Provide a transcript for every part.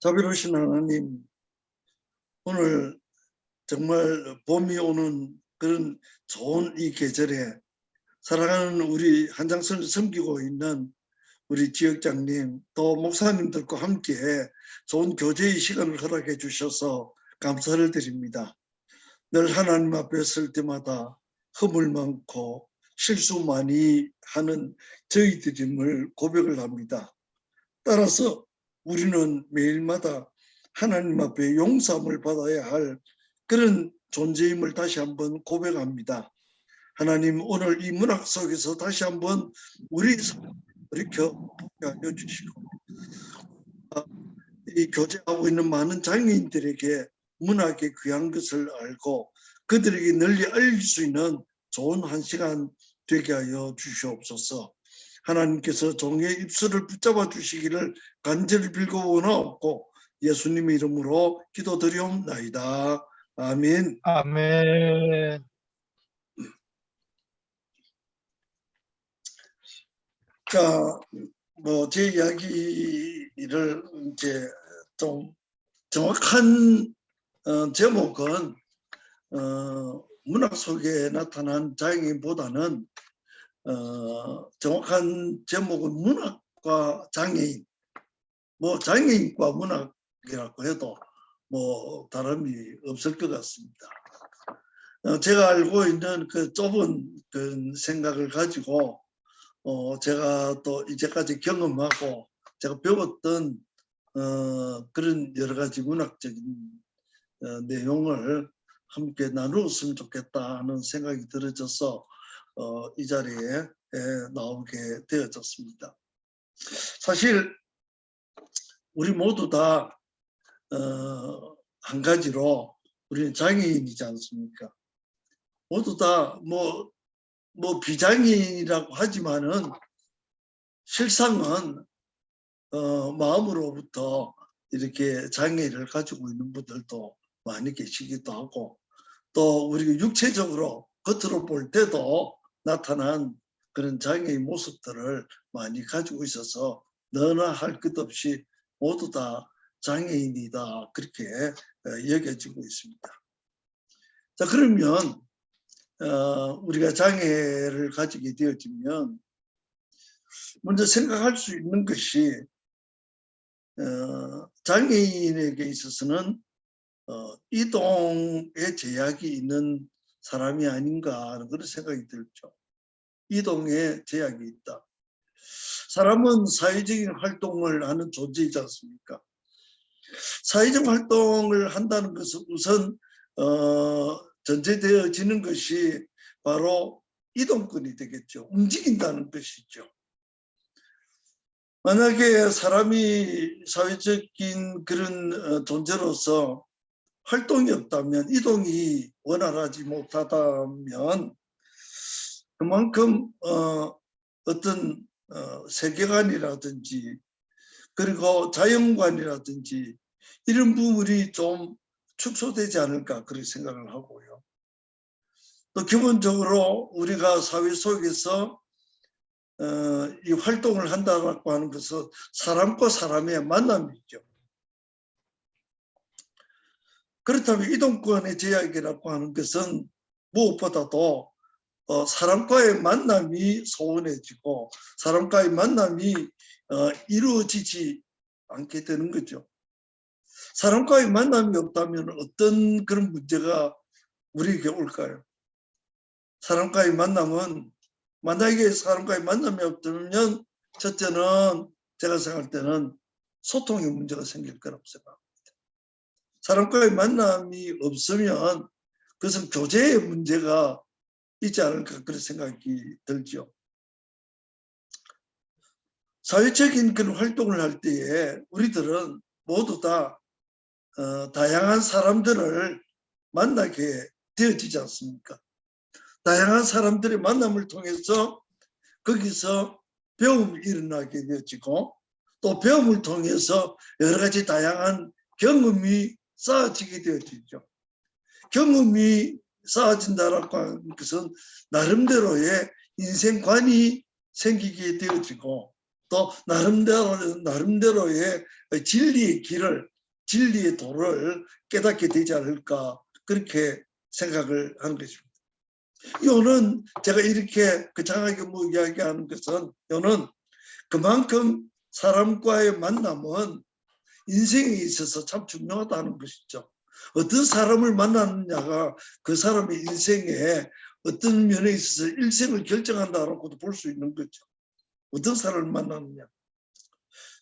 자비로우신 하나님, 오늘 정말 봄이 오는 그런 좋은 이 계절에 사랑하는 우리 한장선을 섬기고 있는 우리 지역장님 또 목사님들과 함께 좋은 교제의 시간을 허락해 주셔서 감사를 드립니다. 늘 하나님 앞에 설 때마다 허물 많고 실수 많이 하는 저희들임을 고백을 합니다. 따라서 우리는 매일마다 하나님 앞에 용서함을 받아야 할 그런 존재임을 다시 한번 고백합니다. 하나님, 오늘 이 문학 속에서 다시 한번 우리 일으켜 주시고 이 교제하고 있는 많은 장애인들에게 문학의 귀한 것을 알고 그들에게 널리 알릴 수 있는 좋은 한 시간 되게 하여 주시옵소서. 하나님께서 종의 입술을 붙잡아 주시기를 간절히 빌고 원하옵고 예수님의 이름으로 기도드리옵나이다. 아멘. 아멘. 자, 제 이야기를 이제 좀 정확한 제목은 문학 속에 나타난 장애인보다는 정확한 제목은 문학과 장애인, 장애인과 문학이라고 해도 다름이 없을 것 같습니다. 제가 알고 있는 그 좁은 그 생각을 가지고 제가 또 이제까지 경험하고 제가 배웠던 그런 여러 가지 문학적인 내용을 함께 나누었으면 좋겠다 하는 생각이 들어져서 이 자리에 나오게 되어졌습니다. 사실 우리 모두 다 한 가지로 우리는 장애인이지 않습니까? 모두 다 비장애인이라고 하지만은 실상은 마음으로부터 이렇게 장애를 가지고 있는 분들도 많이 계시기도 하고 또 우리가 육체적으로 겉으로 볼 때도 나타난 그런 장애의 모습들을 많이 가지고 있어서 너나 할 것 없이 모두 다 장애인이다 그렇게 여겨지고 있습니다. 자, 그러면 우리가 장애를 가지게 되어지면 먼저 생각할 수 있는 것이 장애인에게 있어서는 이동의 제약이 있는 사람이 아닌가 하는 그런 생각이 들죠. 이동에 제약이 있다. 사람은 사회적인 활동을 하는 존재이지 않습니까? 사회적 활동을 한다는 것은 우선 전제되어지는 것이 바로 이동권이 되겠죠. 움직인다는 것이죠. 만약에 사람이 사회적인 그런 존재로서 활동이 없다면, 이동이 원활하지 못하다면 그만큼 어떤 세계관이라든지 그리고 자연관이라든지 이런 부분이 좀 축소되지 않을까 그렇게 생각을 하고요. 또 기본적으로 우리가 사회 속에서 이 활동을 한다고 하는 것은 사람과 사람의 만남이죠. 그렇다면 이동권의 제약이라고 하는 것은 무엇보다도 사람과의 만남이 소원해지고 사람과의 만남이 이루어지지 않게 되는 거죠. 사람과의 만남이 없다면 어떤 그런 문제가 우리에게 올까요? 사람과의 만남은, 만약에 사람과의 만남이 없다면 첫째는 제가 생각할 때는 소통의 문제가 생길 거라고 생각합니다. 사람과의 만남이 없으면 그것은 교제의 문제가 있지 않을까 그런 생각이 들죠. 사회적인 그런 활동을 할 때에 우리들은 모두 다 다양한 사람들을 만나게 되어지지 않습니까? 다양한 사람들의 만남을 통해서 거기서 배움이 일어나게 되어지고 또 배움을 통해서 여러 가지 다양한 경험이 쌓아지게 되어지죠. 경험이 쌓아진다라고 하는 것은 나름대로의 인생관이 생기게 되어지고 또 나름대로의 진리의 길을, 진리의 도를 깨닫게 되지 않을까, 그렇게 생각을 하는 것입니다. 이거는 제가 이렇게 장하게 이야기하는 것은, 이거는 그만큼 사람과의 만남은 인생에 있어서 참 중요하다는 것이죠. 어떤 사람을 만나느냐가 그 사람의 인생에 어떤 면에 있어서 일생을 결정한다라고도 볼 수 있는 거죠. 어떤 사람을 만나느냐.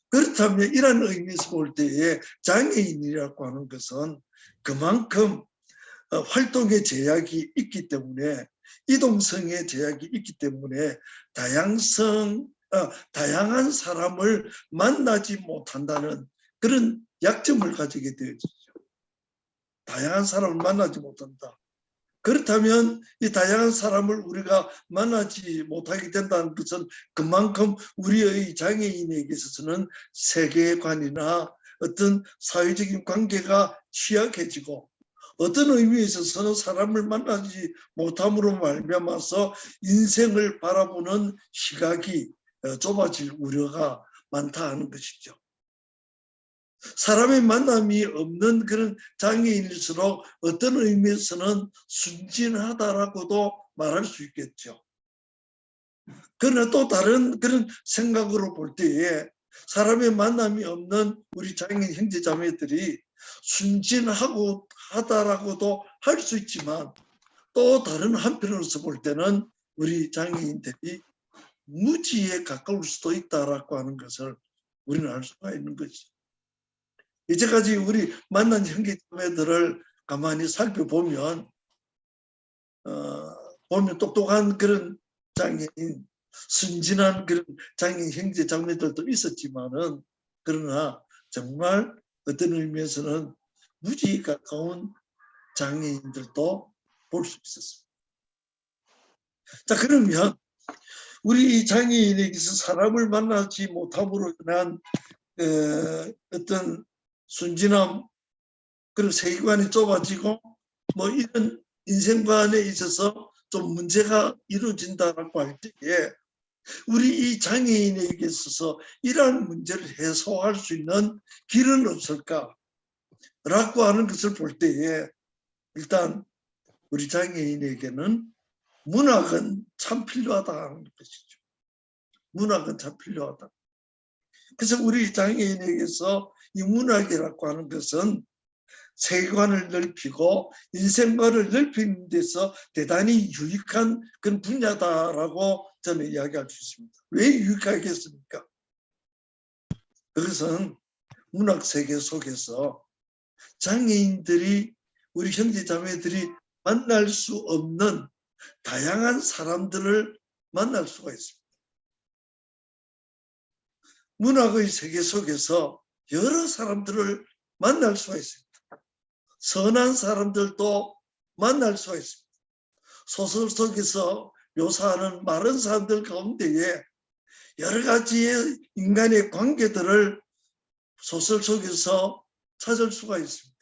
그렇다면 이런 의미에서 볼 때에 장애인이라고 하는 것은 그만큼 활동의 제약이 있기 때문에, 이동성의 제약이 있기 때문에 다양한 사람을 만나지 못한다는 그런 약점을 가지게 되어지죠. 다양한 사람을 만나지 못한다. 그렇다면 이 다양한 사람을 우리가 만나지 못하게 된다는 것은 그만큼 우리의 장애인에게 있어서는 세계관이나 어떤 사회적인 관계가 취약해지고, 어떤 의미에 있어서는 사람을 만나지 못함으로 말미암아서 인생을 바라보는 시각이 좁아질 우려가 많다 하는 것이죠. 사람의 만남이 없는 그런 장애인일수록 어떤 의미에서는 순진하다라고도 말할 수 있겠죠. 그러나 또 다른 그런 생각으로 볼 때에 사람의 만남이 없는 우리 장애인 형제 자매들이 순진하고 하다라고도 할 수 있지만, 또 다른 한편으로서 볼 때는 우리 장애인들이 무지에 가까울 수도 있다라고 하는 것을 우리는 알 수가 있는 것이죠. 이제까지 우리 만난 형제자매들을 가만히 살펴보면 보면 똑똑한 그런 장애인, 순진한 그런 장애인 형제자매들도 있었지만은, 그러나 정말 어떤 의미에서는 무지에 가까운 장애인들도 볼 수 있었습니다. 자, 그러면 우리 장애인에게서 사람을 만나지 못함으로 인한 어떤 순진함, 그리고 세계관이 좁아지고 이런 인생관에 있어서 좀 문제가 이루어진다고 할 때에 우리 이 장애인에게 있어서 이러한 문제를 해소할 수 있는 길은 없을까? 라고 하는 것을 볼 때에 일단 우리 장애인에게는 문학은 참 필요하다는 것이죠. 문학은 참 필요하다. 그래서 우리 장애인에게서 이 문학이라고 하는 것은 세계관을 넓히고 인생관을 넓히는 데서 대단히 유익한 그런 분야다라고 저는 이야기할 수 있습니다. 왜 유익하겠습니까? 그것은 문학 세계 속에서 장애인들이, 우리 형제자매들이 만날 수 없는 다양한 사람들을 만날 수가 있습니다. 문학의 세계 속에서 여러 사람들을 만날 수가 있습니다. 선한 사람들도 만날 수가 있습니다. 소설 속에서 묘사하는 많은 사람들 가운데에 여러 가지의 인간의 관계들을 소설 속에서 찾을 수가 있습니다.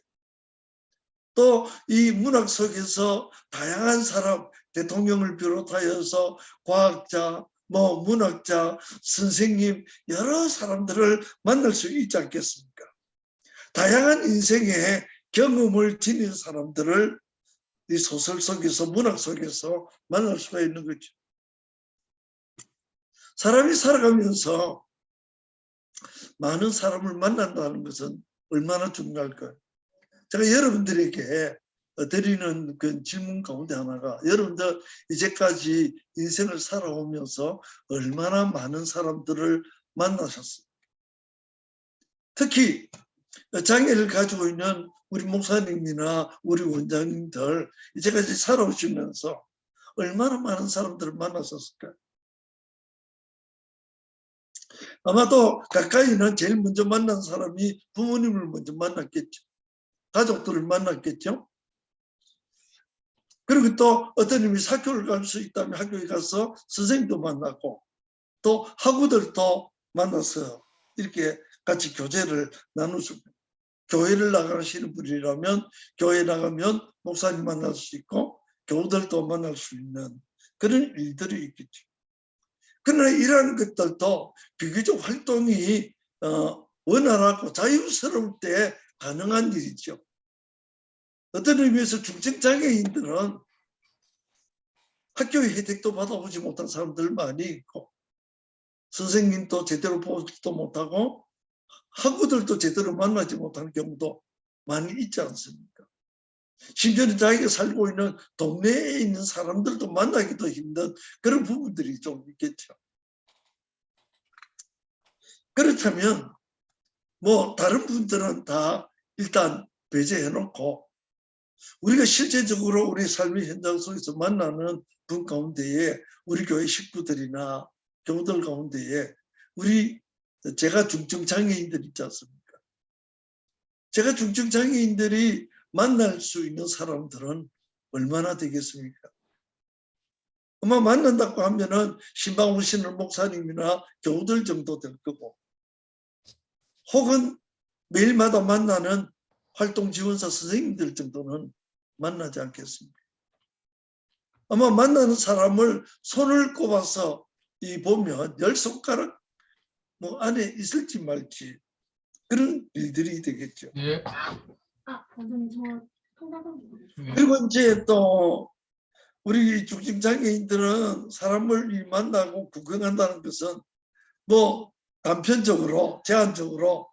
또 이 문학 속에서 다양한 사람, 대통령을 비롯하여서 과학자, 문학자, 선생님, 여러 사람들을 만날 수 있지 않겠습니까? 다양한 인생의 경험을 지닌 사람들을 이 소설 속에서, 문학 속에서 만날 수가 있는 거죠. 사람이 살아가면서 많은 사람을 만난다는 것은 얼마나 중요할까요? 제가 여러분들에게 드리는 그 질문 가운데 하나가, 여러분들 이제까지 인생을 살아오면서 얼마나 많은 사람들을 만나셨습니까? 특히 장애를 가지고 있는 우리 목사님이나 우리 원장님들 이제까지 살아오시면서 얼마나 많은 사람들을 만나셨을까요? 아마도 가까이는 제일 먼저 만난 사람이 부모님을 먼저 만났겠죠. 가족들을 만났겠죠. 그리고 또 어떤 님이 학교를 갈 수 있다면 학교에 가서 선생님도 만나고, 또 학우들도 만나서 이렇게 같이 교제를 나누고, 교회를 나가시는 분이라면 교회 나가면 목사님 만날 수 있고 교우들도 만날 수 있는 그런 일들이 있겠죠. 그러나 이러한 것들도 비교적 활동이 원활하고 자유스러울 때 가능한 일이죠. 어떤 의미에서 중증장애인들은 학교의 혜택도 받아보지 못한 사람들 많이 있고, 선생님도 제대로 보지도 못하고 학우들도 제대로 만나지 못하는 경우도 많이 있지 않습니까? 심지어는 자기가 살고 있는 동네에 있는 사람들도 만나기도 힘든 그런 부분들이 좀 있겠죠. 그렇다면 뭐 다른 분들은 다 일단 배제해 놓고 우리가 실제적으로 우리 삶의 현장 속에서 만나는 분 가운데에 우리 교회 식구들이나 교우들 가운데에 제가 중증장애인들 있지 않습니까? 제가 중증장애인들이 만날 수 있는 사람들은 얼마나 되겠습니까? 아마 만난다고 하면은 신방훈 신을 목사님이나 교우들 정도 될 거고, 혹은 매일마다 만나는 활동지원사 선생님들 정도는 만나지 않겠습니까? 아마 만나는 사람을 손을 꼽아서 보면 10손가락 뭐 안에 있을지 말지 그런 일들이 되겠죠. 예. 선생님 저 통화방 그리고 이제 또 우리 중증장애인들은 사람을 만나고 구경한다는 것은 뭐 단편적으로 제한적으로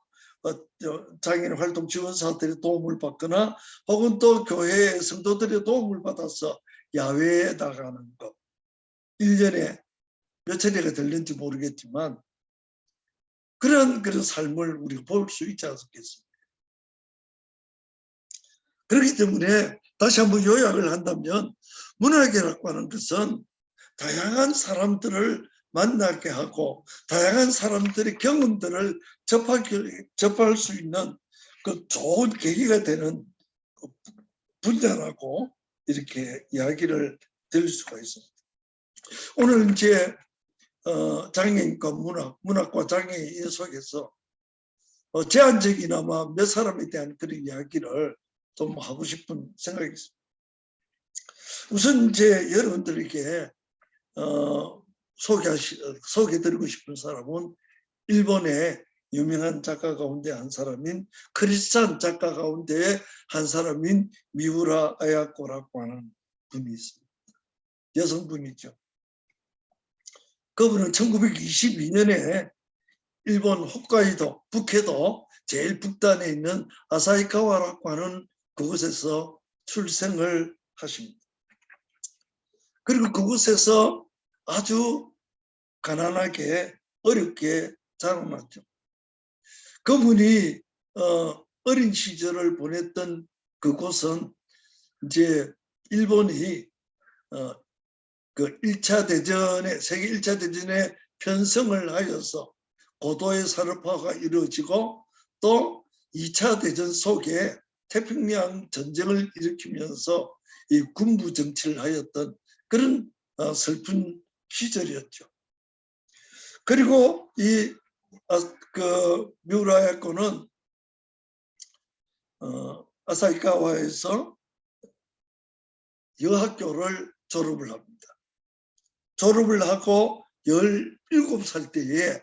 장애인 활동 지원사들의 도움을 받거나 혹은 또 교회 성도들의 도움을 받아서 야외에 나가는 것, 1년에 몇 차례가 될는지 모르겠지만 그런 삶을 우리가 볼 수 있지 않겠습니까? 그렇기 때문에 다시 한번 요약을 한다면 문화계라고 하는 것은 다양한 사람들을 만나게 하고 다양한 사람들의 경험들을 접할 수 있는 그 좋은 계기가 되는 분야라고 이렇게 이야기를 드릴 수가 있습니다. 오늘 이제 장애인과 문학과 장애인 속에서 제한적이나마 몇 사람에 대한 그런 이야기를 좀 하고 싶은 생각이 있습니다. 우선 이제 여러분들에게 소개해드리고 싶은 사람은 일본의 유명한 작가 가운데 한 사람인 크리스찬 작가 가운데 한 사람인 미우라 아야코라고 하는 분이 있습니다. 여성분이죠. 그분은 1922년에 일본 홋카이도 북해도 제일 북단에 있는 아사히카와라고 하는 그곳에서 출생을 하십니다. 그리고 그곳에서 아주 가난하게 어렵게 자라났죠. 그분이 어린 시절을 보냈던 그곳은 이제 일본이 그 1차 대전에 세계 1차 대전에 편성을 하여서 고도의 산업화가 이루어지고 또 2차 대전 속에 태평양 전쟁을 일으키면서 이 군부 정치를 하였던 그런 슬픈 시절이었죠. 그리고 미우라 야코는 아사히카와에서 여학교를 졸업을 합니다. 졸업을 하고 17살 때에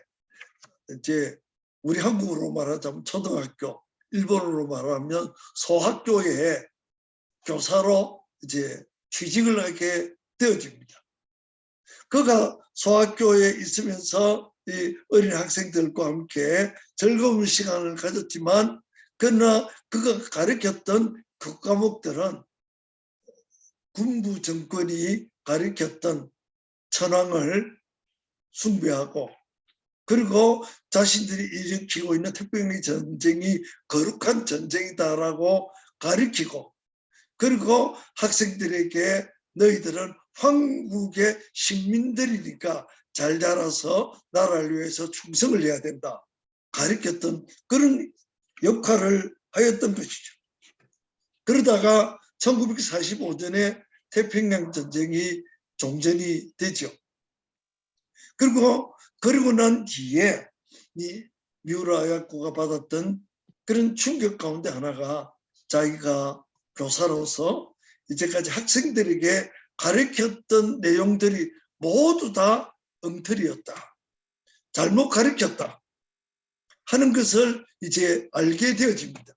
이제 우리 한국으로 말하자면 초등학교, 일본어로 말하면 소학교에 교사로 이제 취직을 하게 되어집니다. 그가 소학교에 있으면서 이 어린 학생들과 함께 즐거운 시간을 가졌지만 그러나 그가 가르쳤던 그 과목들은 군부 정권이 가르쳤던 천황을 숭배하고 그리고 자신들이 일으키고 있는 태평양 전쟁이 거룩한 전쟁이다라고 가르치고 그리고 학생들에게 너희들은 황국의 식민들이니까 잘 자라서 나라를 위해서 충성을 해야 된다. 가르쳤던 그런 역할을 하였던 것이죠. 그러다가 1945년에 태평양 전쟁이 종전이 되죠. 그리고 난 뒤에 이 미우라 아야코가 받았던 그런 충격 가운데 하나가 자기가 교사로서 이제까지 학생들에게 가르쳤던 내용들이 모두 다 엉터리였다, 잘못 가르쳤다 하는 것을 이제 알게 되어집니다.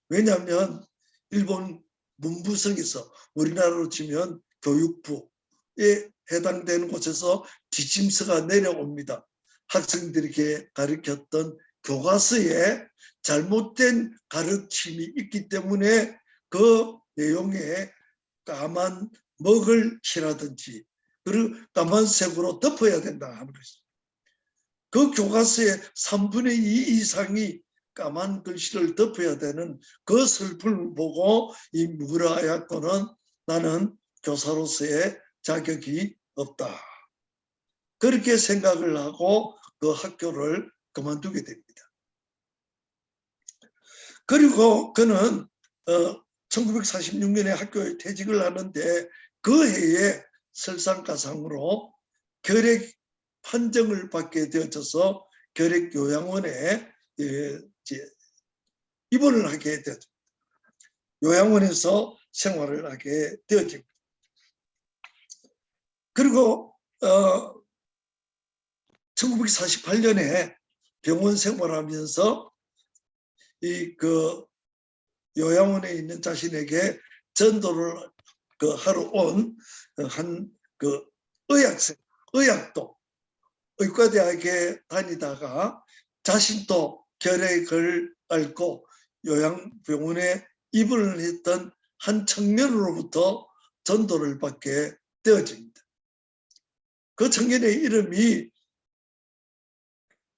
왜냐하면 일본 문부성에서 우리나라로 치면 교육부에 해당되는 곳에서 지침서가 내려옵니다. 학생들에게 가르쳤던 교과서에 잘못된 가르침이 있기 때문에 그 내용에 까만 먹을 칠하든지 그리고 까만색으로 덮어야 된다 하는 것입니다. 그 교과서의 3분의 2 이상이 까만 글씨를 덮어야 되는 그 슬픔을 보고 이 무라야코는 나는 교사로서의 자격이 없다, 그렇게 생각을 하고 그 학교를 그만두게 됩니다. 그리고 그는 1946년에 학교에 퇴직을 하는데 그 해에 설상가상으로 결핵 판정을 받게 되어져서 결핵요양원에 입원을 하게 되었습니다. 요양원에서 생활을 하게 되어집니다. 그리고 1948년에 병원 생활하면서 그 요양원에 있는 자신에게 전도를 하러 온 한 의학도 의과대학에 다니다가 자신도 결핵을 앓고 요양병원에 입원을 했던 한 청년으로부터 전도를 받게 되어집니다. 그 청년의 이름이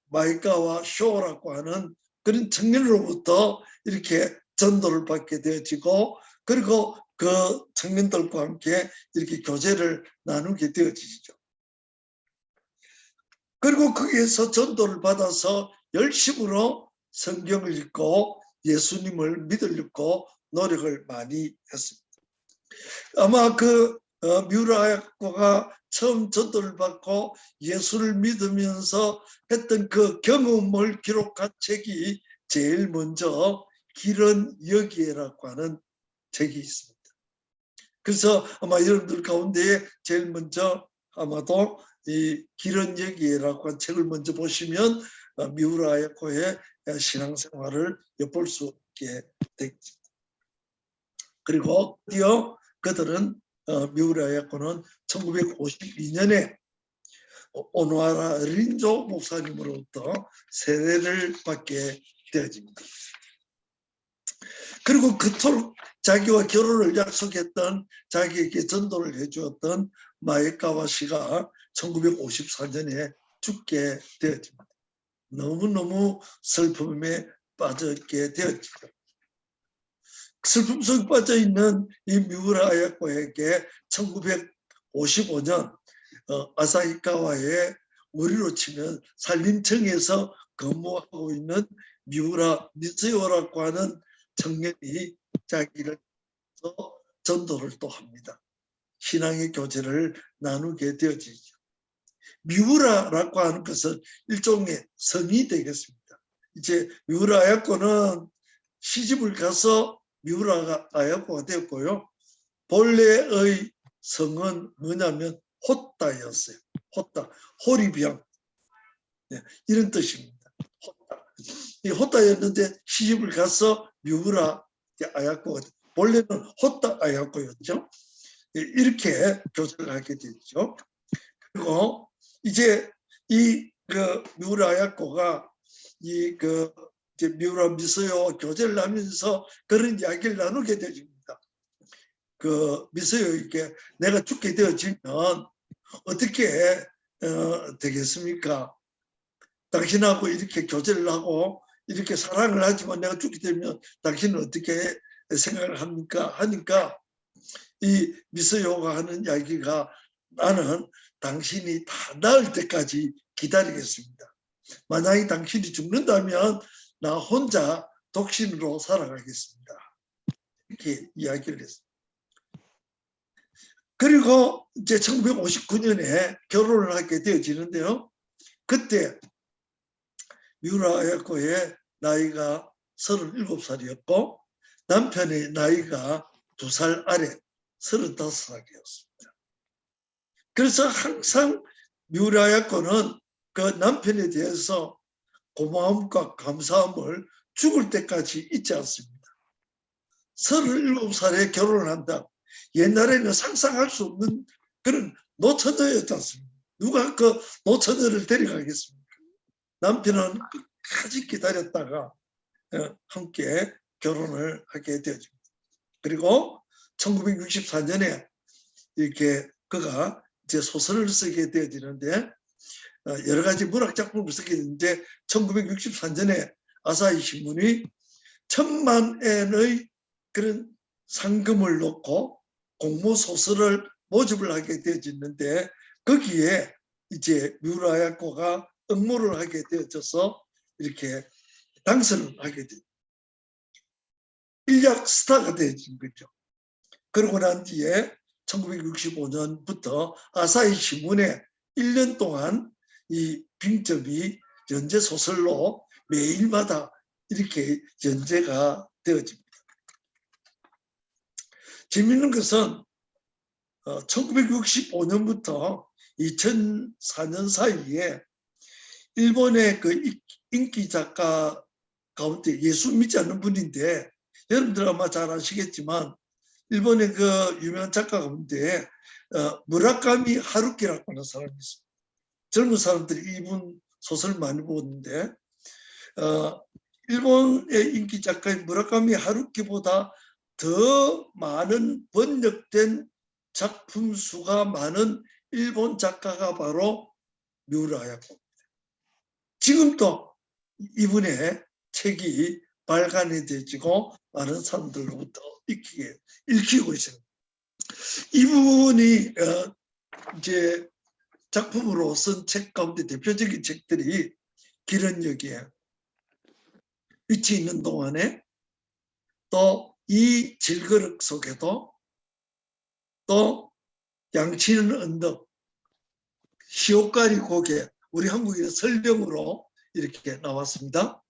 마이카와 쇼라고 하는 그런 청년으로부터 이렇게 전도를 받게 되어지고, 그리고 그 청년들과 함께 이렇게 교제를 나누게 되어지죠. 그리고 거기에서 전도를 받아서 열심으로 성경을 읽고 예수님을 믿으려고 노력을 많이 했습니다. 아마 그 미우라야코가 처음 전도를 받고 예수를 믿으면서 했던 그 경험을 기록한 책이 제일 먼저 길은 여기에라고 하는 책이 있습니다. 그래서 아마 여러분들 가운데 제일 먼저 아마도 이 길은 여기에라고 한 책을 먼저 보시면 미우라야코의 신앙생활을 엿볼 수 있게 되겠습니다. 그리고 드디어 그들은 미우라야코는 1952년에 오노하라 린조 목사님으로부터 세례를 받게 되어집니다. 그리고 그토록 자기와 결혼을 약속했던, 자기에게 전도를 해주었던 마에카와 씨가 1954년에 죽게 되어집니다. 너무너무 슬픔에 빠졌게 되었죠. 슬픔 속에 빠져있는 이 미우라 아야코에게 1955년 아사히카와의 우리로 치면 산림청에서 근무하고 있는 미우라 미즈요라고 하는 청년이 자기를 전도를 또 합니다. 신앙의 교제를 나누게 되어지죠. 미우라라고 하는 것은 일종의 성이 되겠습니다. 이제 미우라 아야코는 시집을 가서 미우라 아야코가 되었고요. 본래의 성은 뭐냐면 호따였어요. 호따, 호리병, 네, 이런 뜻입니다. 호따. 이 호따였는데 시집을 가서 미우라 아야코가, 본래는 호따 아야코였죠. 이렇게 교제를 하게 됐죠. 그리고 이제 이 미우라 아야코가 이제 미우라 미소요와 교제를 하면서 그런 이야기를 나누게 되집니다. 미소요에게 내가 죽게 되어지면 어떻게 되겠습니까? 당신하고 이렇게 교제를 하고 이렇게 사랑을 하지만 내가 죽게 되면 당신은 어떻게 생각을 합니까? 하니까 이 미소요가 하는 이야기가, 나는 당신이 다 나을 때까지 기다리겠습니다. 만약에 당신이 죽는다면 나 혼자 독신으로 살아가겠습니다. 이렇게 이야기를 했습니다. 그리고 이제 1959년에 결혼을 하게 되어지는데요. 그때 미우라 아야코의 나이가 37살이었고 남편의 나이가 2살 아래 35살이었습니다. 그래서 항상 뮤라야코는 그 남편에 대해서 고마움과 감사함을 죽을 때까지 잊지 않습니다. 37살에 결혼을 한다. 옛날에는 상상할 수 없는 그런 노처녀였지 않습니까? 누가 그 노처녀를 데려가겠습니까? 남편은 끝까지 기다렸다가 함께 결혼을 하게 되어집니다. 그리고 1964년에 이렇게 그가 이제 소설을 쓰게 되어지는데 여러 가지 문학 작품을 쓰게 되는데 1963년에 아사히 신문이 1,000만 엔의 그런 상금을 놓고 공모 소설을 모집을 하게 되어졌는데 거기에 이제 뮤라야코가 응모를 하게 되어져서 이렇게 당선을 하게 돼. 인력 스타가 되어진 거죠. 그러고 난 뒤에 1965년부터 아사히 신문에 1년 동안 이 빙점이 연재 소설로 매일마다 이렇게 연재가 되어집니다. 재미있는 것은 1965년부터 2004년 사이에 일본의 그 인기 작가 가운데 예수 믿지 않는 분인데 여러분들 아마 잘 아시겠지만 일본의 그 유명한 작가 가운데 무라카미 하루키라고 하는 사람이 있습니다. 젊은 사람들이 이분 소설 많이 보는데 일본의 인기 작가인 무라카미 하루키보다 더 많은 번역된 작품 수가 많은 일본 작가가 바로 뮤라야코입니다. 지금도 이분의 책이 발간해지고 많은 사람들로부터 읽히고 있습니다. 이분이 이제 작품으로 쓴 책 가운데 대표적인 책들이 기련역이에요. 빛이 있는 동안에 또 이 질그릇 속에도 또 양치는 언덕, 시옷가리 고개, 우리 한국의 설명으로 이렇게 나왔습니다.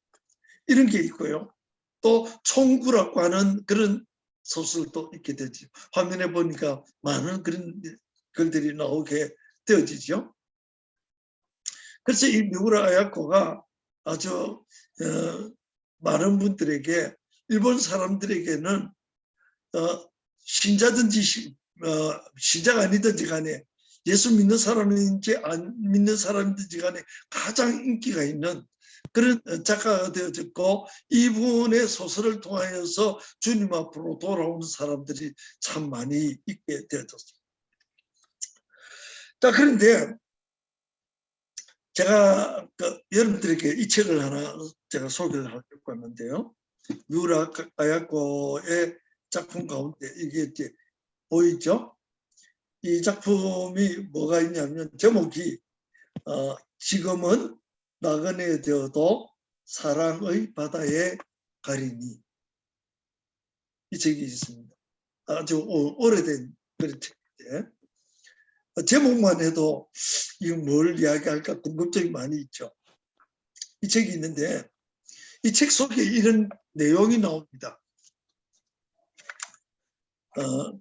이런 게 있고요. 또 총구라고 하는 그런 소설도 있게 되죠. 화면에 보니까 많은 그런 글들이 나오게 되어지죠. 그래서 이 미우라 아야코가 아주 많은 분들에게 일본 사람들에게는 신자든지 신자가 아니든지 간에 예수 믿는 사람인지 안 믿는 사람인지 간에 가장 인기가 있는 그런 작가가 되어졌고 이분의 소설을 통하여서 주님 앞으로 돌아오는 사람들이 참 많이 있게 되어졌습니다. 자, 그런데 제가 여러분들에게 이 책을 하나 제가 소개를 하려고 하는데요. 뮤라 아야코의 작품 가운데 이게 이제 보이죠? 이 작품이 뭐가 있냐면 제목이 지금은 나그네 되어도 사랑의 바다에 가리니 이 책이 있습니다. 아주 오래된 그런 책인데 제목만 해도 이거 뭘 이야기할까 궁금증이 많이 있죠. 이 책이 있는데 이 책 속에 이런 내용이 나옵니다.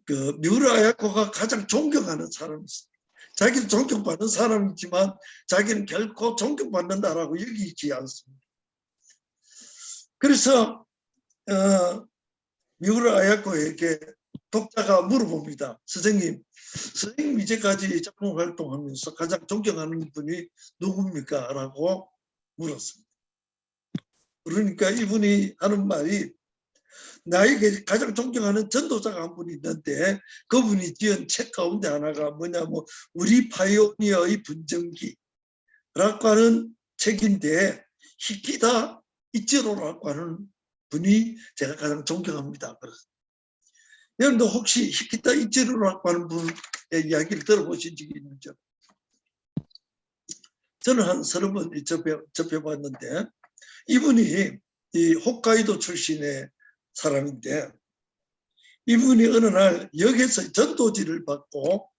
그 뮤라 아야코가 가장 존경하는 사람이 있습니다. 자기는 존경받는 사람이지만 자기는 결코 존경받는다라고 여기지 않습니다. 그래서 뮤라 아야코에게 독자가 물어봅니다. 선생님 이제까지 작품 활동하면서 가장 존경하는 분이 누굽니까? 라고 물었습니다. 그러니까 이분이 하는 말이 나에게 가장 존경하는 전도자가 한 분이 있는데 그분이 지은 책 가운데 하나가 뭐냐면 우리 파이오니어의 분정기라고 하는 책인데 히키다 이치로라고 하는 분이 제가 가장 존경합니다. 여러분도 혹시 히키다 이치로라고 하는 분의 이야기를 들어보신 적이 있는지요? 저는 한 30번 접해봤는데 이분이 이 홋카이도 출신의 사람인데 이분이 어느 날 역에서 전도지를 받고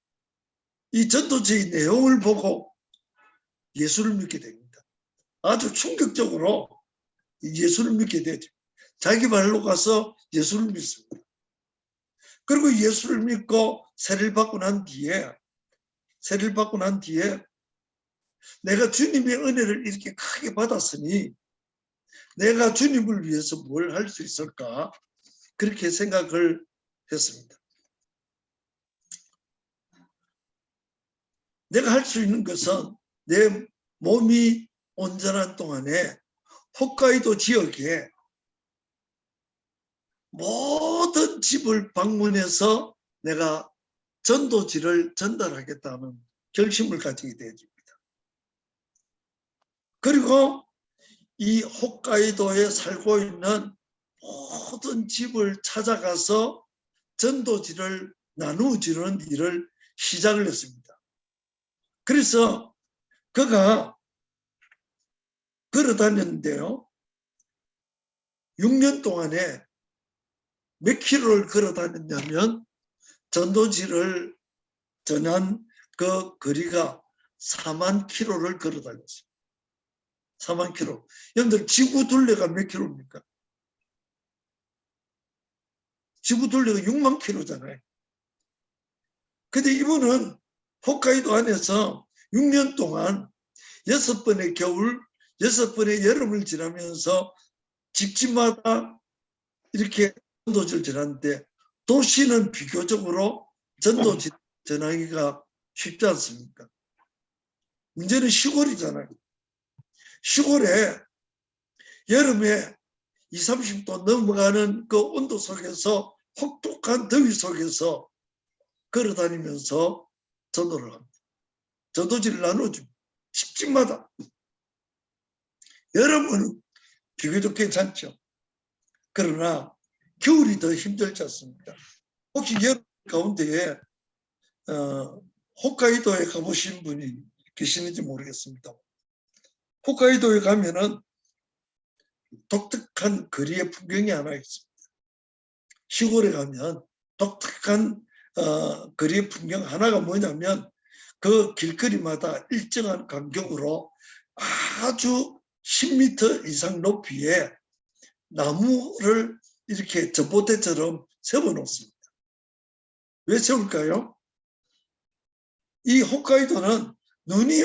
이 전도지의 내용을 보고 예수를 믿게 됩니다. 아주 충격적으로 예수를 믿게 되죠. 자기 발로 가서 예수를 믿습니다. 그리고 예수를 믿고 세례를 받고 난 뒤에 내가 주님의 은혜를 이렇게 크게 받았으니 내가 주님을 위해서 뭘 할 수 있을까? 그렇게 생각을 했습니다. 내가 할 수 있는 것은 내 몸이 온전한 동안에 홋카이도 지역에 모든 집을 방문해서 내가 전도지를 전달하겠다는 결심을 가지게 되어집니다. 그리고 이 홋카이도에 살고 있는 모든 집을 찾아가서 전도지를 나누어주는 일을 시작을 했습니다. 그래서 그가 걸어 다녔는데요. 6년 동안에 몇 킬로를 걸어 다녔냐면 전도지를 전한 그 거리가 4만 킬로를 걸어 다녔어요. 4만 킬로. 여러분들 지구 둘레가 몇 킬로입니까? 지구 둘레가 6만 킬로잖아요. 근데 이분은 홋카이도 안에서 6년 동안 6번의 겨울, 6번의 여름을 지나면서 집집마다 이렇게 전도지를 전하는데 도시는 비교적으로 전도지 전하기가 쉽지 않습니까? 문제는 시골이잖아요. 시골에 여름에 20, 30도 넘어가는 그 온도 속에서 혹독한 더위 속에서 걸어 다니면서 전도를 합니다. 전도지를 나눠줍니다. 집집마다. 여름은 비교적 괜찮죠. 그러나 겨울이 더 힘들지 않습니까? 혹시 여름 가운데에 홋카이도에 가보신 분이 계시는지 모르겠습니다. 홋카이도에 가면은 독특한 거리의 풍경이 하나 있습니다. 시골에 가면 독특한 거리의 풍경 하나가 뭐냐면 그 길거리마다 일정한 간격으로 아주 10m 이상 높이에 나무를 이렇게 전봇대처럼 세워놓습니다. 왜 세울까요? 이 홋카이도는 눈이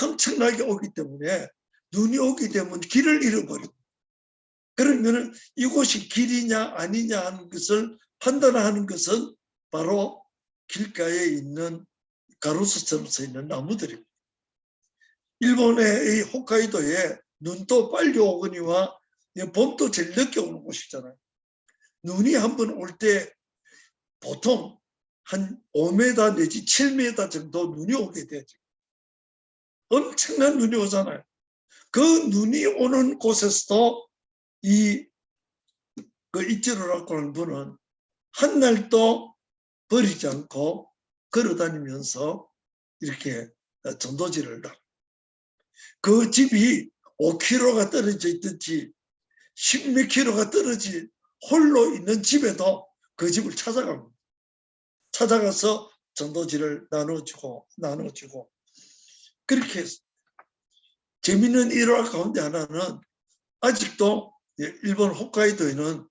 엄청나게 오기 때문에 눈이 오게 되면 길을 잃어버립니다. 그러면 이곳이 길이냐 아니냐 하는 것을 판단하는 것은 바로 길가에 있는 가로수처럼 서 있는 나무들입니다. 일본의 이 홋카이도에 눈도 빨리 오거니와 봄도 제일 늦게 오는 곳이잖아요. 눈이 한번 올 때 보통 한 5m 내지 7m 정도 눈이 오게 되죠. 엄청난 눈이 오잖아요. 그 눈이 오는 곳에서도 그 이치로라고 하는 분은 한 날도 버리지 않고 걸어 다니면서 이렇게 전도지를 다. 그 집이 5km가 떨어져 있든지 10몇 킬로가 떨어진 홀로 있는 집에도 그 집을 찾아갑니다. 찾아가서 전도지를 나눠주고 그렇게 했습니다. 재미있는 일화 가운데 하나는 아직도 일본 홋카이도에는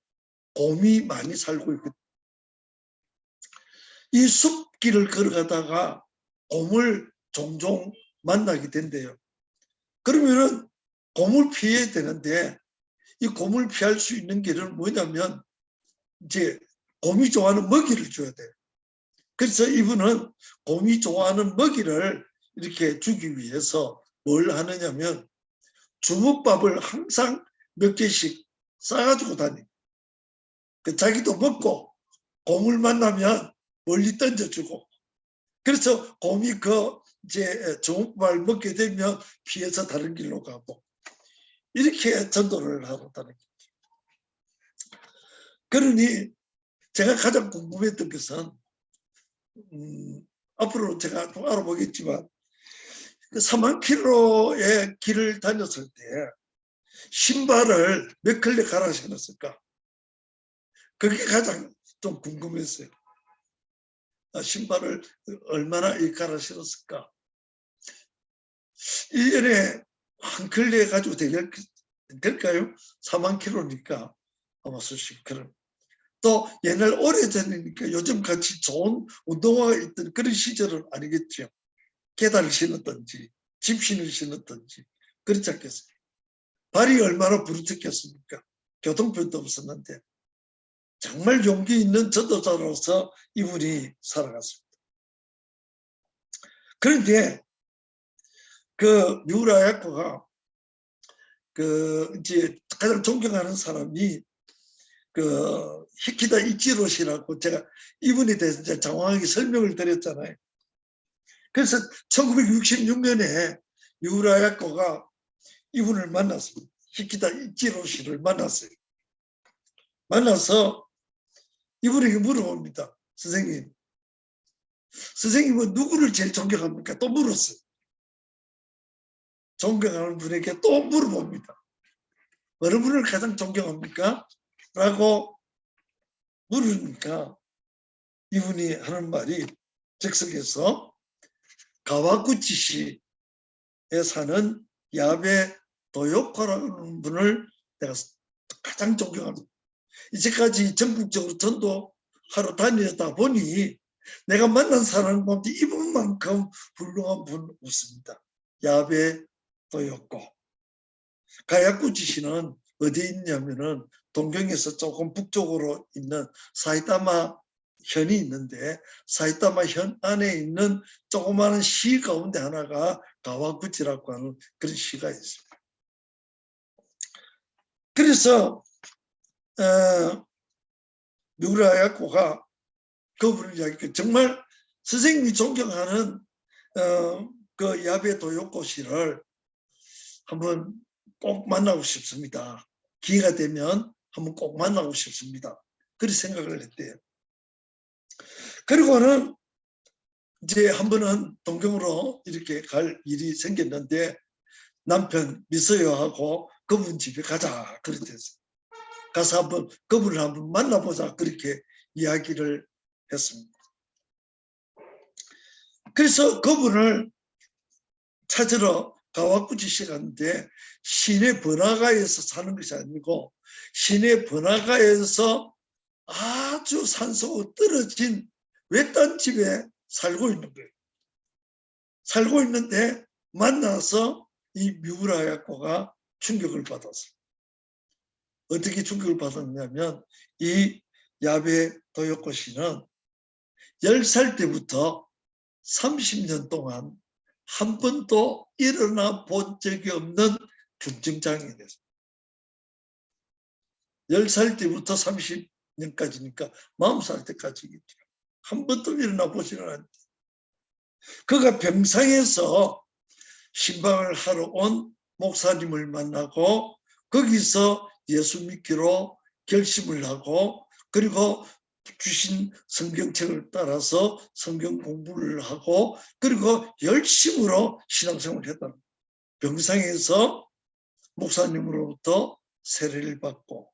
곰이 많이 살고 있거든요. 이 숲길을 걸어가다가 곰을 종종 만나게 된대요. 그러면은 곰을 피해야 되는데 이 곰을 피할 수 있는 길은 뭐냐면 이제 곰이 좋아하는 먹이를 줘야 돼요. 그래서 이분은 곰이 좋아하는 먹이를 이렇게 주기 위해서 뭘 하느냐면 주먹밥을 항상 몇 개씩 싸가지고 다니. 자기도 먹고 곰을 만나면 멀리 던져주고. 그래서 곰이 그 이제 주먹밥을 먹게 되면 피해서 다른 길로 가고 이렇게 전도를 하다는 거죠. 그러니 제가 가장 궁금했던 것은 앞으로 제가 좀 알아보겠지만 그 4만 킬로의 길을 다녔을 때 신발을 몇 켤레 갈아 신었을까? 그게 가장 좀 궁금했어요. 신발을 얼마나 갈아 신었을까? 1년에 한 켤레 가지고 될까요? 4만 킬로니까 아마 수십 그런. 또 옛날 오래전이니까 요즘 같이 좋은 운동화가 있던 그런 시절은 아니겠죠. 계단을 신었든지 집신을 신었든지 그렇지 않겠습니까? 발이 얼마나 부르짖겠습니까? 교통편도 없었는데 정말 용기 있는 전도자로서 이분이 살아갔습니다. 그런데 그 미우라 야코가 그 이제 가장 존경하는 사람이 그 히키다 이치로시라고 제가 이분에 대해서 이제 장황하게 설명을 드렸잖아요. 그래서 1966년에 미우라 야코가 이분을 만났습니다. 히키다 이치로시를 만났어요. 만나서 이분에게 물어봅니다. 선생님, 선생님은 누구를 제일 존경합니까? 또 물었어요. 존경하는 분에게 또 물어봅니다. 어느 분을 가장 존경합니까? 라고 물으니까 이분이 하는 말이 즉석에서 가와구치시에 사는 야베 도요코라는 분을 내가 가장 존경합니다. 이제까지 전국적으로 전도하러 다니다 보니 내가 만난 사람 가운데 이분만큼 훌륭한 분 없습니다. 야베 도요코. 가야구치시는 어디에 있냐면은 동경에서 조금 북쪽으로 있는 사이타마 현이 있는데 사이타마 현 안에 있는 조그마한 시 가운데 하나가 가와구치라고 하는 그런 시가 있습니다. 그래서 미우라 야코가 그분을 이야기해 정말 선생님이 존경하는 그 야베 도요코 씨를 한번 꼭 만나고 싶습니다. 기회가 되면 한번 꼭 만나고 싶습니다. 그렇게 생각을 했대요. 그리고는 이제 한 번은 동경으로 이렇게 갈 일이 생겼는데 남편 미서여하고 그분 집에 가자 그랬댔어요. 가서 한번 그분을 한번 만나보자 그렇게 이야기를 했습니다. 그래서 그분을 찾으러 가와구치시 갔는데 시내 번화가에서 사는 것이 아니고 시내 번화가에서 아주 산속으로 떨어진 외딴 집에 살고 있는 거예요. 살고 있는데 만나서 이 미우라 야코가 충격을 받았어요. 어떻게 충격을 받았냐면 이 야베 도요코 씨는 10살 때부터 30년 동안 한 번도 일어나 본 적이 없는 중증장애인이 됐어요. 10살 때부터 30년까지니까 40살 때까지겠죠. 한 번도 일어나 보지는 않았는데 그가 병상에서 신방을 하러 온 목사님을 만나고 거기서 예수 믿기로 결심을 하고 그리고 주신 성경책을 따라서 성경 공부를 하고 그리고 열심으로 신앙생활을 했다. 병상에서 목사님으로부터 세례를 받고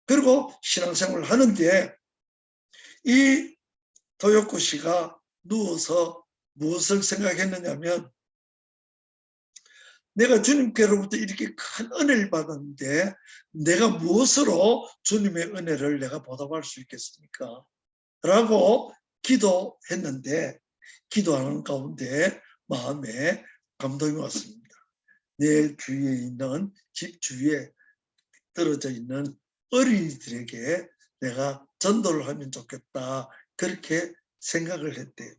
그리고 신앙생활을 하는데 이 도요코 씨가 누워서 무엇을 생각했느냐면 내가 주님께로부터 이렇게 큰 은혜를 받았는데 내가 무엇으로 주님의 은혜를 내가 보답할 수 있겠습니까? 라고 기도했는데 기도하는 가운데 마음에 감동이 왔습니다. 내 주위에 있는 집 주위에 떨어져 있는 어린이들에게 내가 전도를 하면 좋겠다. 그렇게 생각을 했대요.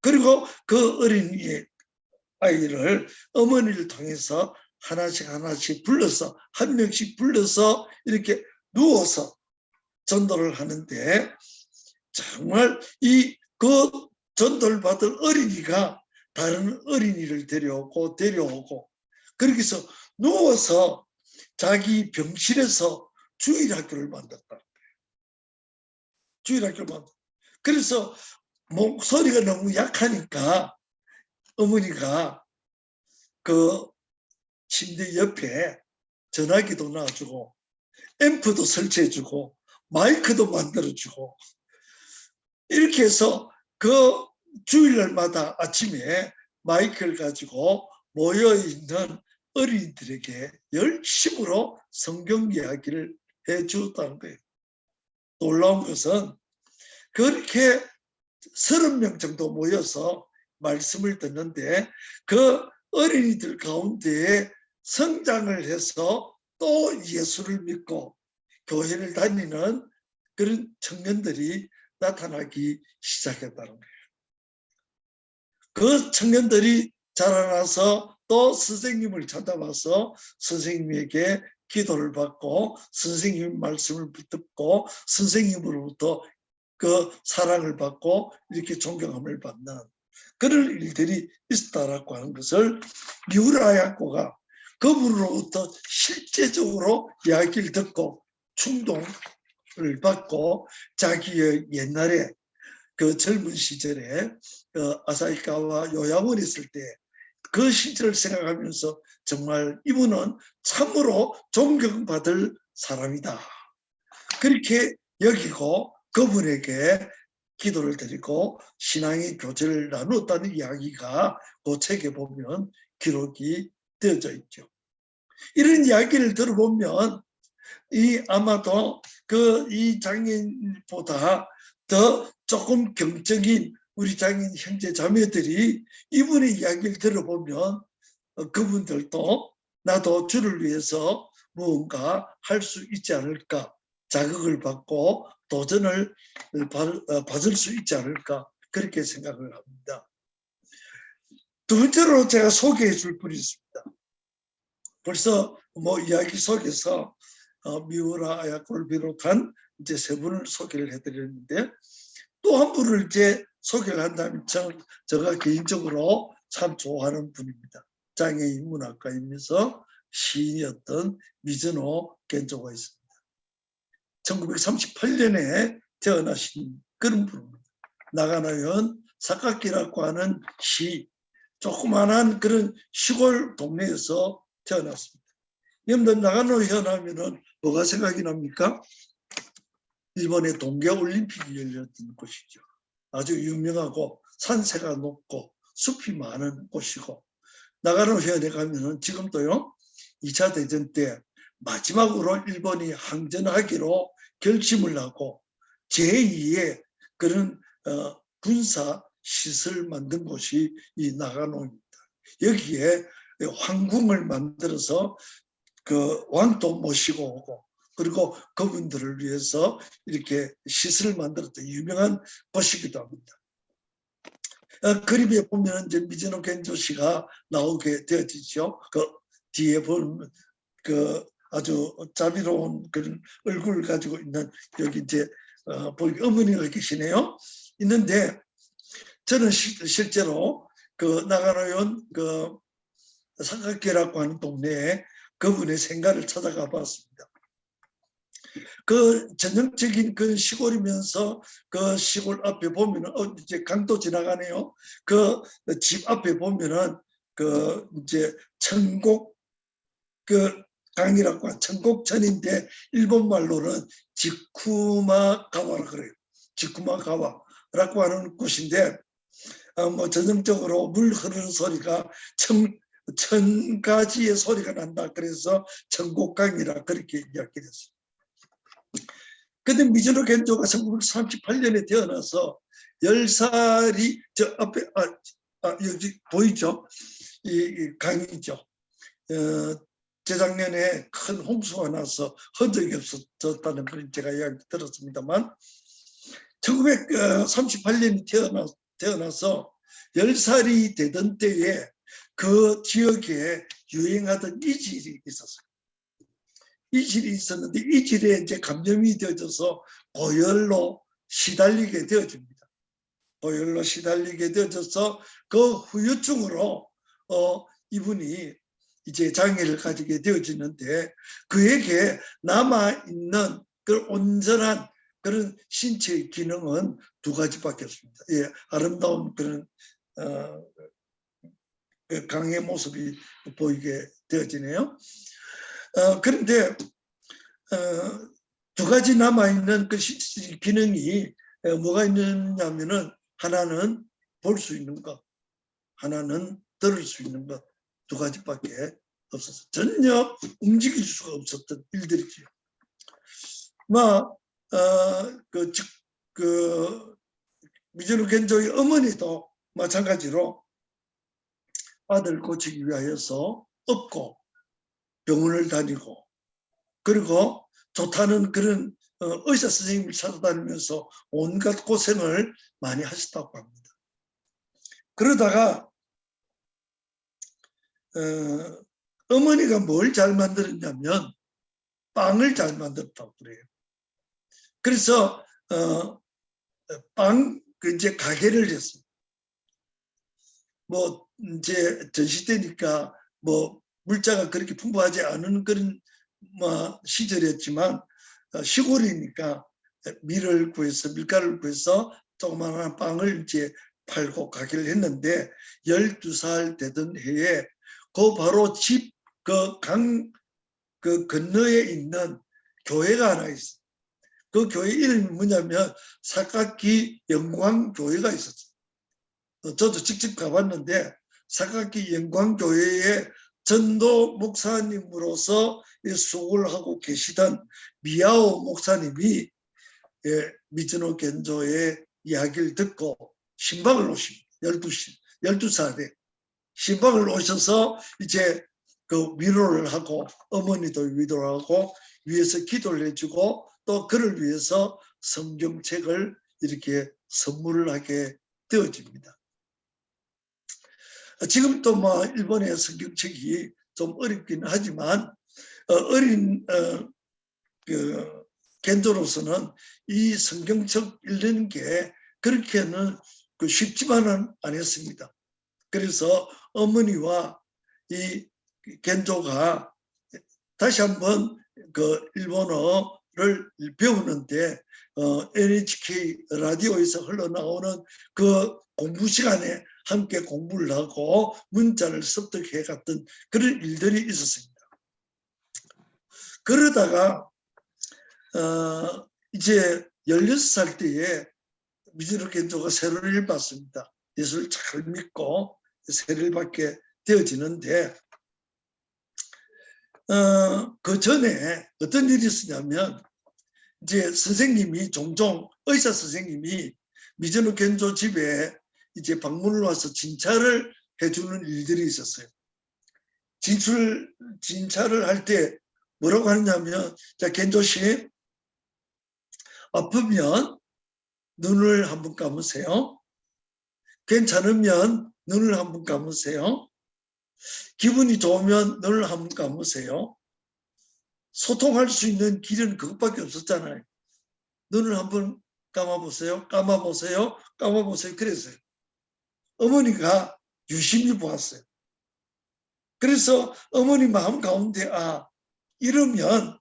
그리고 그 어린이 아이를 어머니를 통해서 하나씩 불러서 한 명씩 불러서 이렇게 누워서 전도를 하는데 정말 그 전도를 받은 어린이가 다른 어린이를 데려오고 그렇게 해서 누워서 자기 병실에서 주일학교를 만들었다. 주일학교를 만들었다. 그래서 목소리가 너무 약하니까 어머니가 그 침대 옆에 전화기도 놔주고 앰프도 설치해주고 마이크도 만들어주고 이렇게 해서 그 주일날마다 아침에 마이크를 가지고 모여있는 어린이들에게 열심으로 성경 이야기를 해주었다는 거예요. 놀라운 것은 그렇게 30명 정도 모여서 말씀을 듣는데 그 어린이들 가운데 성장을 해서 또 예수를 믿고 교회를 다니는 그런 청년들이 나타나기 시작했다는 거예요. 그 청년들이 자라나서 또 선생님을 찾아와서 선생님에게 기도를 받고 선생님 말씀을 듣고 선생님으로부터 그 사랑을 받고 이렇게 존경함을 받는 그런 일들이 있었다라고 하는 것을 미우라 야코가 그분으로부터 실제적으로 이야기를 듣고 충동을 받고 자기의 옛날에 그 젊은 시절에 아사히카와 요양원에 있을 때 그 시절을 생각하면서 정말 이분은 참으로 존경받을 사람이다. 그렇게 여기고 그분에게 기도를 드리고 신앙의 교제를 나누었다는 이야기가 그 책에 보면 기록이 되어져 있죠. 이런 이야기를 들어보면 아마도 이 장인보다 더 조금 경적인 우리 장인 형제 자매들이 이분의 이야기를 들어보면 그분들도 나도 주를 위해서 무언가 할 수 있지 않을까, 자극을 받고 도전을 받을 수 있지 않을까 그렇게 생각을 합니다. 두 번째로 제가 소개해 줄 분이 있습니다. 벌써 이야기 속에서 미우라 아야코를 비롯한 이제 세 분을 소개를 해드렸는데 또 한 분을 이제 소개를 한다면 제가 개인적으로 참 좋아하는 분입니다. 장애인 문학가이면서 시인이었던 미즈노 겐조가 있습니다. 1938년에 태어나신 그런 분입니다. 나가나현 사카키라고 하는 조그만한 그런 시골 동네에서 태어났습니다. 여러분들 나가노현 하면은 뭐가 생각이 납니까? 일본의 동계올림픽이 열렸던 곳이죠. 아주 유명하고 산세가 높고 숲이 많은 곳이고 나가노현에 가면은 지금도요 2차 대전 때 마지막으로 일본이 항전하기로 결심을 하고 제2의 그런 군사 시설 만든 곳이 이 나가노입니다. 여기에 황궁을 만들어서 그 왕도 모시고 오고 그리고 그분들을 위해서 이렇게 시설을 만들었던 유명한 곳이기도 합니다. 그림에 보면 이제 미즈노 겐조 씨가 나오게 되어지죠. 그 뒤에 보면 그 아주 자비로운 그런 얼굴을 가지고 있는 여기 이제 보니까 어머니가 계시네요. 있는데 저는 실제로 그 나가노현 그 사카키라고 하는 동네에 그분의 생가를 찾아가 봤습니다. 그 전형적인 그 시골이면서 그 시골 앞에 보면은 이제 강도 지나가네요. 그 집 앞에 보면은 그 이제 천곡 그 강이라고 하는 천곡천인데 일본 말로는 지쿠마가와라 그래요. 지쿠마가와라고 하는 곳인데 전형적으로 물 흐르는 소리가 천 가지의 소리가 난다. 그래서 천곡강이라 그렇게 이야기했어요. 근데 미즈노 겐조가 1938년에 태어나서 10살이 저 앞에 여기 보이죠? 이 강이죠. 재작년에 큰 홍수가 나서 흔적이 없어졌다는 걸 제가 이야기 들었습니다만 1938년에 태어나서 10살이 되던 때에 그 지역에 유행하던 이질이 있었어요. 이질이 있었는데 이질에 이제 감염이 되어져서 고열로 시달리게 되어집니다. 고열로 시달리게 되어져서 그 후유증으로 이분이 이제 장애를 가지게 되어지는데 그에게 남아있는 그 온전한 그런 신체의 기능은 두 가지밖에 없습니다. 예, 아름다운 그런 강의 모습이 보이게 되어지네요. 그런데 두 가지 남아있는 그 기능이 뭐가 있느냐면은 하나는 볼 수 있는 것, 하나는 들을 수 있는 것, 두 가지밖에 없었어요. 전혀 움직일 수가 없었던 일들이죠. 미즈노 겐조의 어머니도 마찬가지로 아들 고치기 위하여서 업고 병원을 다니고 그리고 좋다는 그런 의사 선생님을 찾아다니면서 온갖 고생을 많이 하셨다고 합니다. 그러다가 어머니가 뭘 잘 만들었냐면 빵을 잘 만들었다고 그래요. 그래서 이제 가게를 했어요. 뭐 이제 전시 때니까 뭐 물자가 그렇게 풍부하지 않은 그런 뭐 시절이었지만 시골이니까 밀을 구해서 밀가루를 구해서 조그마한 빵을 이제 팔고 가게를 했는데 12살 되던 해에 그 바로 집 그 건너에 있는 교회가 하나 있어요. 그 교회 이름이 뭐냐면 사각기 영광교회가 있었어요. 저도 직접 가봤는데 사각기 영광교회의 전도 목사님으로서 수고를 하고 계시던 미야오 목사님이 미즈노 겐조의 이야기를 듣고 신방을 오십니다. 12살에 신방을 오셔서 이제 그 위로를 하고 어머니도 위로를 하고 위에서 기도를 해주고 또 그를 위해서 성경책을 이렇게 선물을 하게 되어집니다. 지금 또 뭐 일본의 성경책이 좀 어렵긴 하지만 어린 그 겐조로서는 이 성경책 읽는 게 그렇게는 쉽지만은 않았습니다. 그래서 어머니와 이 겐조가 다시 한번 그 일본어를 배우는데 NHK 라디오에서 흘러나오는 그 공부 시간에 함께 공부를 하고 문자를 습득해 갔던 그런 일들이 있었습니다. 그러다가 이제 16살 때에 미즈노 겐조가 세례를 받습니다. 예수를 잘 믿고 세례를 받게 되어지는데 그 전에 어떤 일이 있었냐면 이제 선생님이 종종 의사 선생님이 미즈노 겐조 집에 이제 방문을 와서 진찰을 해주는 일들이 있었어요. 진찰을 할 때 뭐라고 하느냐면 자 겐조 씨 아프면 눈을 한번 감으세요. 괜찮으면 눈을 한번 감으세요. 기분이 좋으면 눈을 한번 감으세요. 소통할 수 있는 길은 그것밖에 없었잖아요. 눈을 한번 감아보세요. 감아보세요. 감아보세요. 그랬어요. 어머니가 유심히 보았어요. 그래서 어머니 마음 가운데 이러면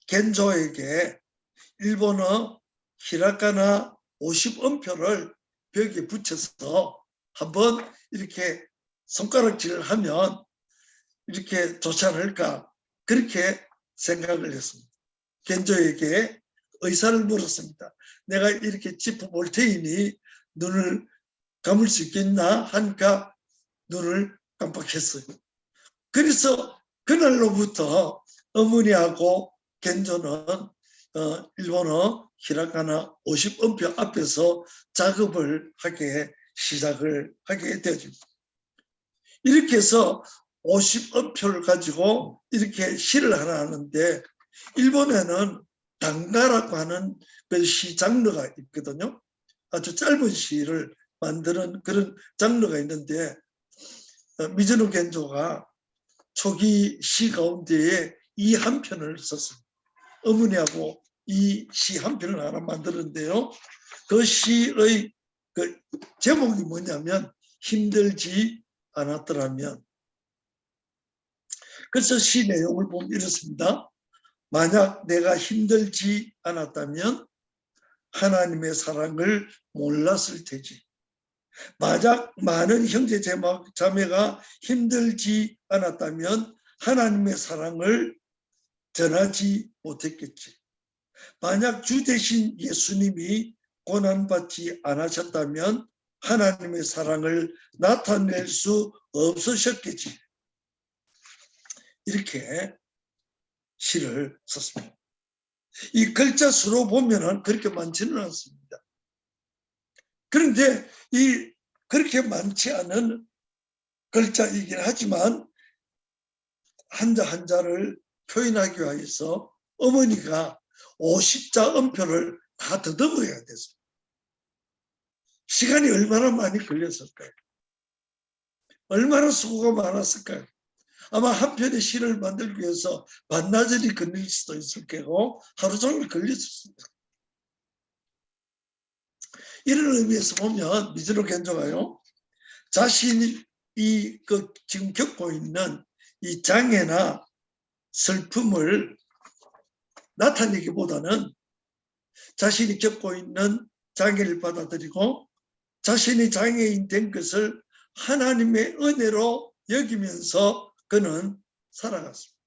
겐조에게 일본어 히라가나 50음표를 벽에 붙여서 한번 이렇게 손가락질을 하면 이렇게 좋지 않을까 그렇게 생각을 했습니다. 겐조에게 의사를 물었습니다. 내가 이렇게 짚어볼 테이니 눈을 감을 수 있겠나 하니까 눈을 깜빡했어요. 그래서 그날로부터 어머니하고 겐조는 일본어 히라가나 50음표 앞에서 작업을 시작을 하게 되어집니다. 이렇게 해서 50음표를 가지고 이렇게 시를 하나 하는데 일본에는 단가라고 하는 그 시 장르가 있거든요. 아주 짧은 시를 만드는 그런 장르가 있는데 미즈노 겐조가 초기 시 가운데에 이 한 편을 썼습니다. 어머니하고 이 시 한 편을 하나 만들었는데요. 그 시의 그 제목이 뭐냐면 힘들지 않았더라면. 그래서 시 내용을 보면 이렇습니다. 만약 내가 힘들지 않았다면 하나님의 사랑을 몰랐을 테지. 만약 많은 형제 자매가 힘들지 않았다면 하나님의 사랑을 전하지 못했겠지. 만약 주 대신 예수님이 고난받지 않으셨다면 하나님의 사랑을 나타낼 수 없으셨겠지. 이렇게 시를 썼습니다. 이 글자 수로 보면은 그렇게 많지는 않습니다. 그런데 이 그렇게 많지 않은 글자이긴 하지만 한자 한자를 표현하기 위해서 어머니가 50자 음표를 다 더듬어야 됐어요. 시간이 얼마나 많이 걸렸을까요? 얼마나 수고가 많았을까요? 아마 한 편의 시를 만들기 위해서 반나절이 걸릴 수도 있을 거고 하루 종일 걸릴 수 있습니다. 이런 의미에서 보면 미즈노 겐조가요, 자신이 지금 겪고 있는 이 장애나 슬픔을 나타내기보다는 자신이 겪고 있는 장애를 받아들이고 자신이 장애인 된 것을 하나님의 은혜로 여기면서 그는 살아갔습니다.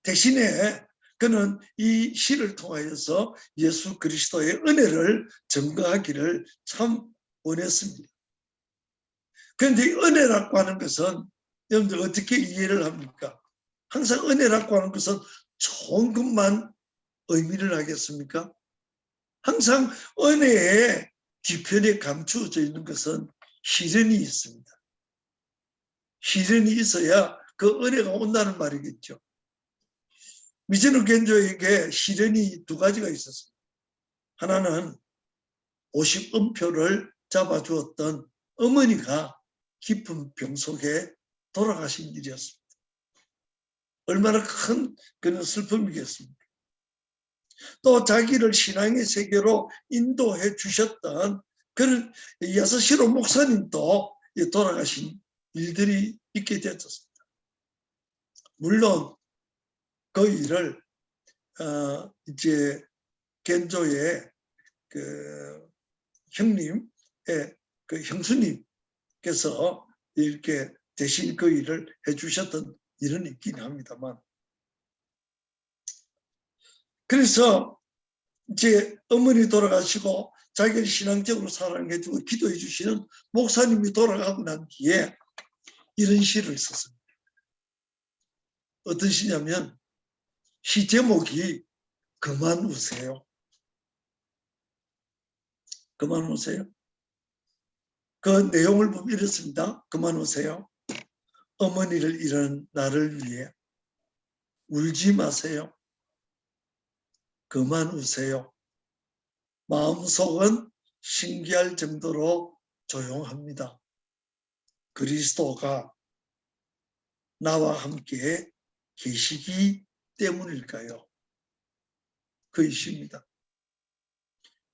대신에 그는 이 시를 통하여서 예수 그리스도의 은혜를 증거하기를 참 원했습니다. 그런데 은혜라고 하는 것은 여러분들 어떻게 이해를 합니까? 항상 은혜라고 하는 것은 좋은 것만 의미를 하겠습니까? 항상 은혜의 뒤편에 감추어져 있는 것은 시련이 있습니다. 시련이 있어야 그 은혜가 온다는 말이겠죠. 미즈노 겐조에게 시련이 두 가지가 있었습니다. 하나는 50음표를 잡아주었던 어머니가 깊은 병 속에 돌아가신 일이었습니다. 얼마나 큰 그런 슬픔이겠습니까? 또 자기를 신앙의 세계로 인도해 주셨던 그런 야스시로 목사님도 돌아가신 일들이 있게 되었습니다. 물론 그 일을 이제 겐조의 그 형님의 그 형수님께서 이렇게 대신 그 일을 해주셨던 일은 있긴 합니다만, 그래서 이제 어머니 돌아가시고 자기를 신앙적으로 사랑해주고 기도해 주시는 목사님이 돌아가고 난 뒤에 이런 시를 썼습니다. 어떤 시냐면 시 제목이 그만 우세요. 그만 우세요. 그 내용을 보면 이렇습니다. 그만 우세요. 어머니를 잃은 나를 위해 울지 마세요. 그만 우세요. 마음속은 신기할 정도로 조용합니다. 그리스도가 나와 함께 계시기 때문일까요? 그 시입니다.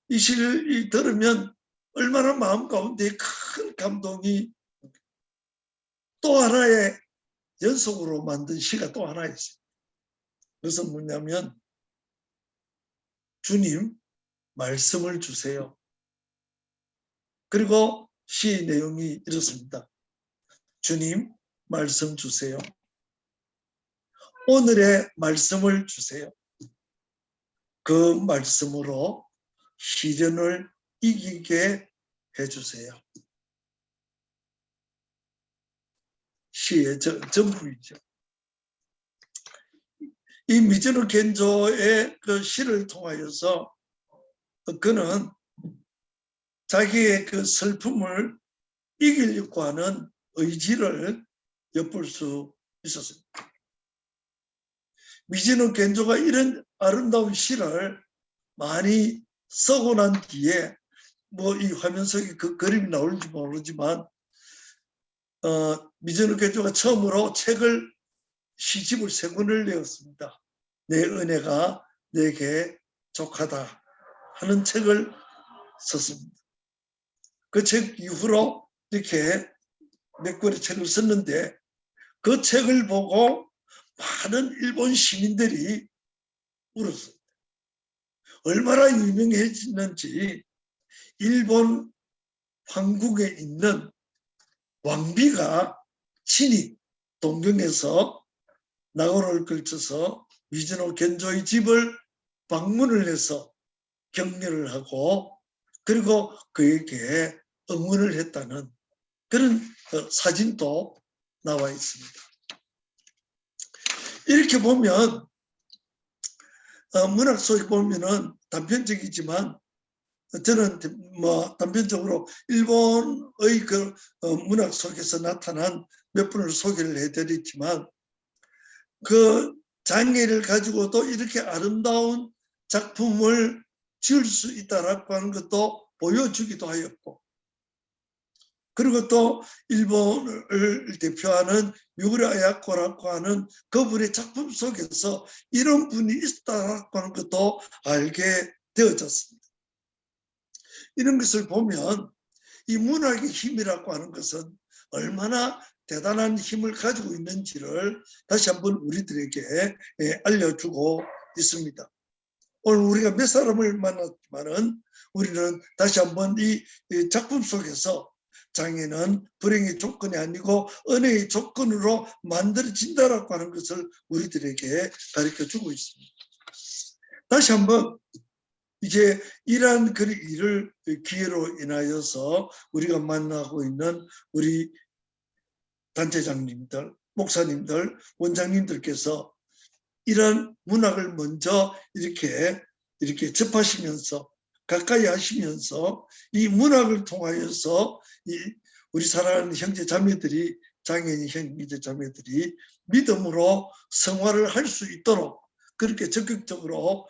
이 시를 들으면 얼마나 마음 가운데 큰 감동이, 또 하나의 연속으로 만든 시가 또 하나 있어요. 그것은 뭐냐면 주님 말씀을 주세요. 그리고 시 내용이 이렇습니다. 주님 말씀 주세요. 오늘의 말씀을 주세요. 그 말씀으로 시련을 이기게 해주세요. 시의 전부이죠. 이 미즈노 겐조의 그 시를 통하여서 그는 자기의 그 슬픔을 이기려고 하는 의지를 엿볼 수 있었습니다. 미즈노 겐조가 이런 아름다운 시를 많이 쓰고 난 뒤에 뭐 이 화면 속에 그 그림이 나올지 모르지만 미즈노 겐조가 처음으로 시집을 3권을 내었습니다. 내 은혜가 내게 족하다 하는 책을 썼습니다. 그 책 이후로 이렇게 몇 권의 책을 썼는데 그 책을 보고 많은 일본 시민들이 울었습니다. 얼마나 유명해졌는지 일본 황국에 있는 왕비가 친히 동경에서 나고를 걸쳐서 미즈노 겐조의 집을 방문을 해서 격려를 하고 그리고 그에게 응원을 했다는 그런 사진도 나와 있습니다. 이렇게 보면 문학 속에 보면은 단편적이지만 저는 뭐 단편적으로 일본의 그 문학 속에서 나타난 몇 분을 소개를 해드렸지만 그 장애를 가지고도 이렇게 아름다운 작품을 지을 수 있다라고 하는 것도 보여주기도 하였고, 그리고 또 일본을 대표하는 미우라 야코라고 하는 그분의 작품 속에서 이런 분이 있다라고 하는 것도 알게 되어졌습니다. 이런 것을 보면 이 문학의 힘이라고 하는 것은 얼마나 대단한 힘을 가지고 있는지를 다시 한번 우리들에게 알려주고 있습니다. 오늘 우리가 몇 사람을 만났지만은 우리는 다시 한번 이 작품 속에서 장애는 불행의 조건이 아니고 은혜의 조건으로 만들어진다라고 하는 것을 우리들에게 가르쳐 주고 있습니다. 다시 한번 이제 이러한 그 일을 기회로 인하여서 우리가 만나고 있는 우리 단체장님들, 목사님들, 원장님들께서 이런 문학을 먼저 이렇게 접하시면서 가까이 하시면서 이 문학을 통하여서 우리 사랑하는 형제 자매들이, 장애인 형제 자매들이 믿음으로 생활을 할 수 있도록 그렇게 적극적으로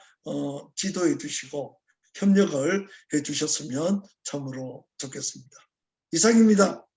지도해 주시고 협력을 해 주셨으면 참으로 좋겠습니다. 이상입니다.